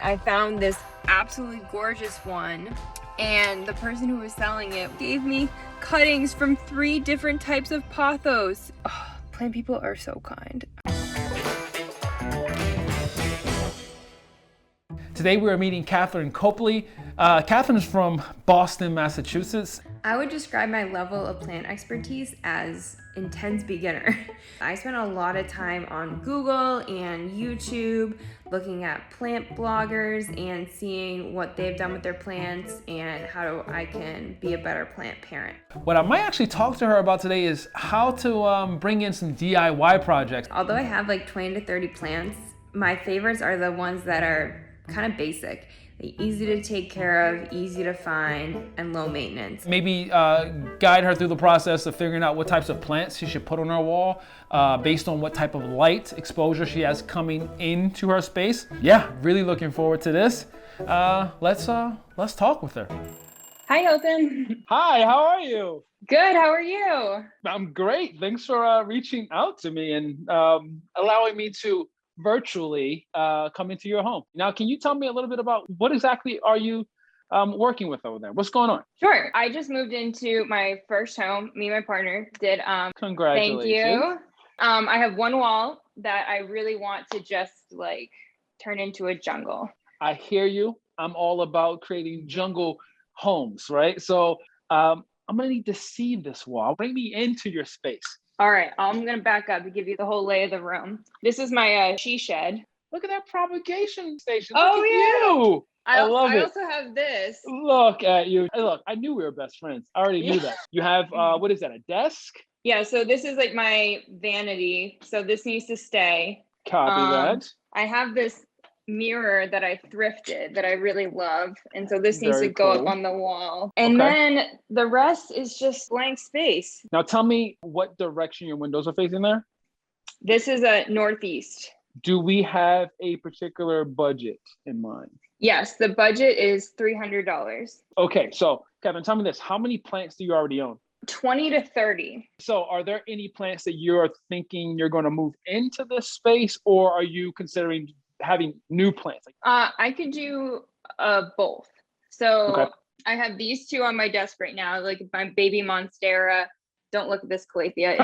I found this absolutely gorgeous one, and the person who was selling it gave me cuttings from 3 different types of pothos. Oh, plant people are so kind. Today we are meeting Kathryn Copley. Kathryn is from Boston, Massachusetts. I would describe my level of plant expertise as intense beginner. I spent a lot of time on Google and YouTube looking at plant bloggers and seeing what they've done with their plants and how I can be a better plant parent. What I might actually talk to her about today is how to bring in some DIY projects. Although I have like 20 to 30 plants, my favorites are the ones that are kind of basic. Easy to take care of, easy to find, and low maintenance. Maybe guide her through the process of figuring out what types of plants she should put on her wall based on what type of light exposure she has coming into her space. Yeah, really looking forward to this. Let's talk with her. Hi, Hilton. Hi, how are you? Good, how are you? I'm great. Thanks for reaching out to me and allowing me to virtually come into your home. Now, can you tell me a little bit about what exactly are you working with over there? What's going on? Sure. I just moved into my first home. Me and my partner did. Congratulations. Thank you. I have one wall that I really want to just like turn into a jungle. I hear you. I'm all about creating jungle homes, right? So I'm gonna need to see this wall. Bring me into your space. All right, I'm gonna back up to give you the whole lay of the room. This is my she shed. Look at that propagation station. Oh, Look at yeah. you. I love it. I also have this. Look at you. Look, I knew we were best friends. I already knew that. You have, what is that, a desk? Yeah, so this is like my vanity. So this needs to stay. Copy that. I have this mirror that I thrifted that I really love. And so this needs Very to go cool. up on the wall. And then the rest is just blank space. Now tell me what direction your windows are facing there. This is a northeast. Do we have a particular budget in mind? Yes, the budget is $300. Okay, so Kevin, tell me this. How many plants do you already own? 20 to 30. So are there any plants that you're thinking you're going to move into this space, or are you considering having new plants? I could do both. So I have these 2 on my desk right now, like my baby monstera. Don't look at this calathea.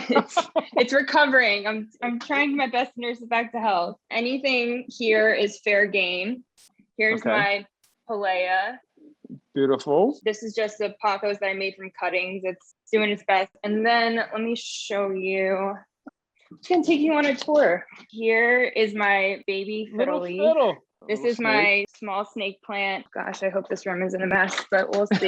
It's recovering. I'm trying my best to nurse it back to health. Anything here is fair game. Here's my palea. Beautiful. This is just the pothos that I made from cuttings. It's doing its best. And then let me show you. I'm just gonna take you on a tour. Here is my baby fiddle leaf. This is my small snake plant. Gosh, I hope this room isn't a mess, but we'll see.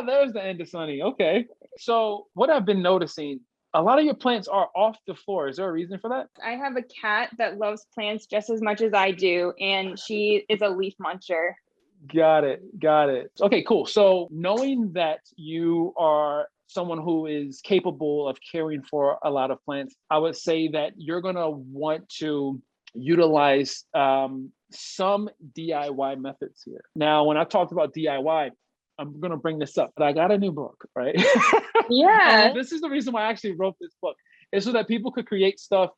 There's the end of Sunny. Okay. So what I've been noticing, a lot of your plants are off the floor. Is there a reason for that? I have a cat that loves plants just as much as I do, and she is a leaf muncher. Got it. Okay, cool. So knowing that you are someone who is capable of caring for a lot of plants, I would say that you're going to want to utilize some DIY methods here. Now, when I talked about DIY, I'm going to bring this up, but I got a new book, right? Yeah. This is the reason why I actually wrote this book, is so that people could create stuff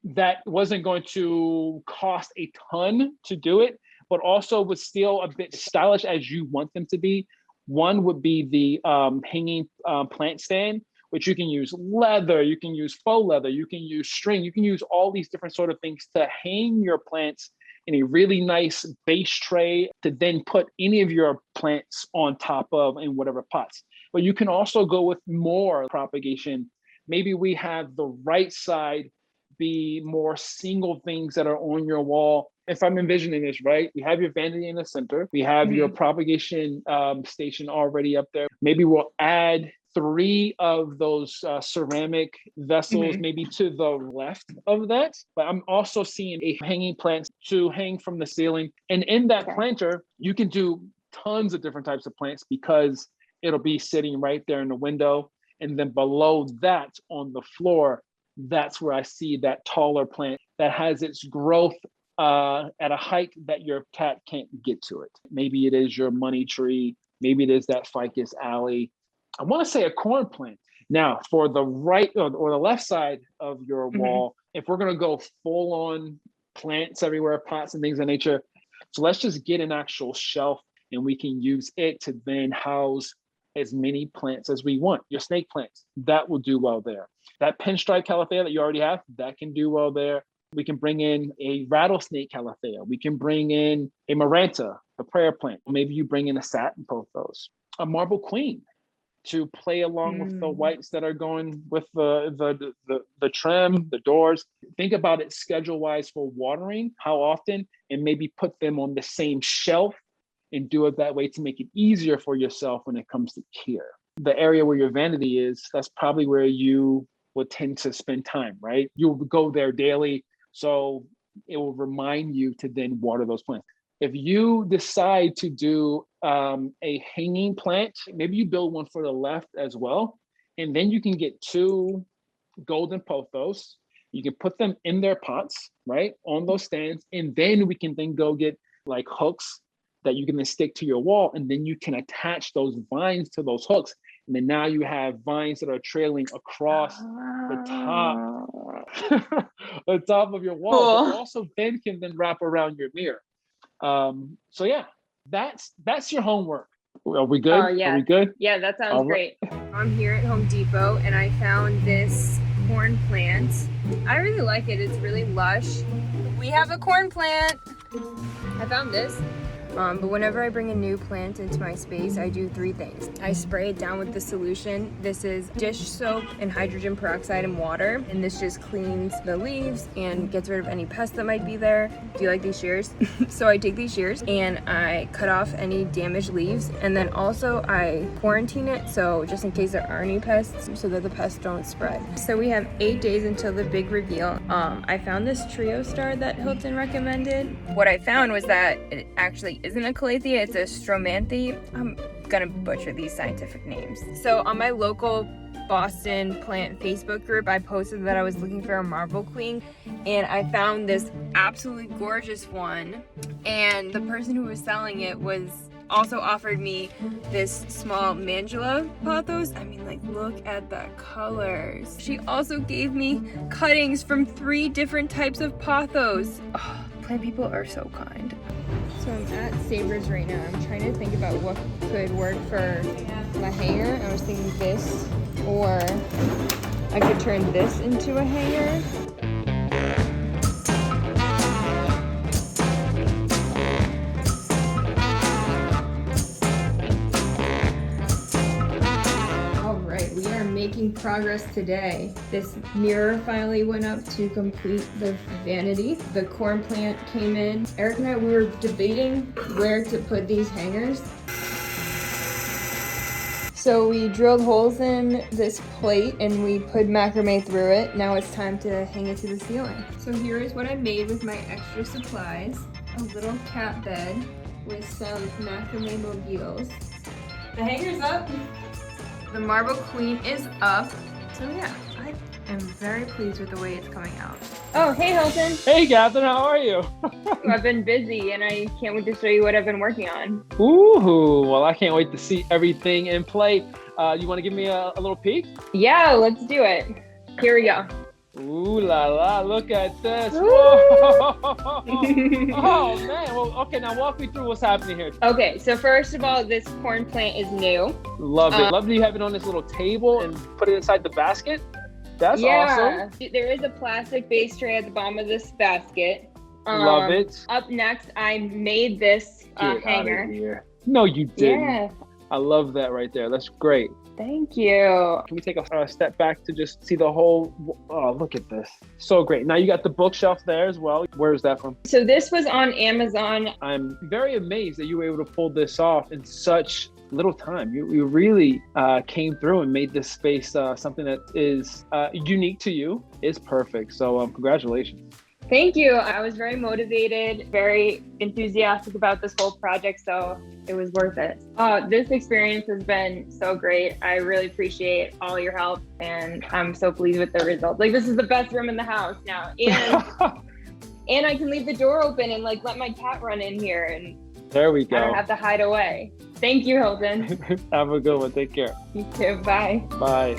that wasn't going to cost a ton to do it, but also was still a bit stylish as you want them to be. One would be the hanging plant stand, which you can use leather, you can use faux leather, you can use string, you can use all these different sort of things to hang your plants in a really nice base tray to then put any of your plants on top of in whatever pots. But you can also go with more propagation. Maybe we have the right side be more single things that are on your wall. If I'm envisioning this right, we have your vanity in the center. We have your propagation station already up there. Maybe we'll add 3 of those ceramic vessels, maybe to the left of that. But I'm also seeing a hanging plant to hang from the ceiling. And in that planter, you can do tons of different types of plants because it'll be sitting right there in the window. And then below that on the floor, that's where I see that taller plant that has its growth at a height that your cat can't get to it. Maybe it is your money tree. Maybe it is that ficus alley. I want to say a corn plant. Now, for the right or the left side of your wall, if we're going to go full on plants everywhere, pots and things of nature. So let's just get an actual shelf and we can use it to then house as many plants as we want. Your snake plants, that will do well there. That pinstripe calathea that you already have, that can do well there. We can bring in a rattlesnake calathea. We can bring in a maranta, a prayer plant. Maybe you bring in a satin pothos, a marble queen to play along with the whites that are going with the trim, the doors. Think about it schedule-wise for watering, how often, and maybe put them on the same shelf and do it that way to make it easier for yourself when it comes to care. The area where your vanity is, that's probably where you would tend to spend time, right? You'll go there daily, so it will remind you to then water those plants. If you decide to do a hanging plant, maybe you build one for the left as well, and then you can get 2 golden pothos. You can put them in their pots, right, on those stands, and then we can then go get like hooks that you can then stick to your wall, and then you can attach those vines to those hooks. And then now you have vines that are trailing across the top of your wall, Cool. but also then can then wrap around your mirror. So yeah, that's your homework. Are we good? Oh, yeah. Are we good? Yeah, that sounds great. I'm here at Home Depot and I found this corn plant. I really like it. It's really lush. We have a corn plant. I found this. But whenever I bring a new plant into my space, I do 3 things. I spray it down with the solution. This is dish soap and hydrogen peroxide and water. And this just cleans the leaves and gets rid of any pests that might be there. Do you like these shears? So I take these shears and I cut off any damaged leaves. And then also I quarantine it, so just in case there are any pests, so that the pests don't spread. So we have 8 days until the big reveal. I found this trio star that Hilton recommended. What I found was that it actually isn't a calathea, it's a stromanthe. I'm gonna butcher these scientific names. So on my local Boston plant Facebook group, I posted that I was looking for a marble queen and I found this absolutely gorgeous one, and the person who was selling it was also offered me this small mandala pothos. I mean, like, look at the colors. She also gave me cuttings from 3 different types of pothos. Oh, plant people are so kind. So I'm at Savers right now. I'm trying to think about what could work for the hanger. I was thinking this, or I could turn this into a hanger. Making progress today. This mirror finally went up to complete the vanity. The corn plant came in. Eric and I, we were debating where to put these hangers. So we drilled holes in this plate and we put macrame through it. Now it's time to hang it to the ceiling. So here is what I made with my extra supplies. A little cat bed with some macrame mobiles. The hanger's up. The marble queen is up. So yeah, I am very pleased with the way it's coming out. Oh, hey Hilton. Hey Kathryn, how are you? I've been busy and I can't wait to show you what I've been working on. Ooh, well, I can't wait to see everything in play. You want to give me a little peek? Yeah, let's do it. Here we go. Ooh la la, look at this. Whoa. Oh man, well, okay, now walk me through what's happening here. Okay, so first of all, this corn plant is new. Love it. Love that you have it on this little table and put it inside the basket. That's awesome. There is a plastic base tray at the bottom of this basket. Love it. Up next, I made this hanger. No, you didn't. Yeah. I love that right there. That's great. Thank you. Can we take a step back to just see the whole, oh, look at this. So great. Now you got the bookshelf there as well. Where is that from? So this was on Amazon. I'm very amazed that you were able to pull this off in such little time. You really came through and made this space something that is unique to you, is perfect. So congratulations. Thank you. I was very motivated, very enthusiastic about this whole project, so it was worth it. This experience has been so great. I really appreciate all your help, and I'm so pleased with the results. Like, this is the best room in the house now, and and I can leave the door open and like let my cat run in here, and there we go. I don't have to hide away. Thank you, Hilton. Have a good one. Take care. You too. Bye. Bye.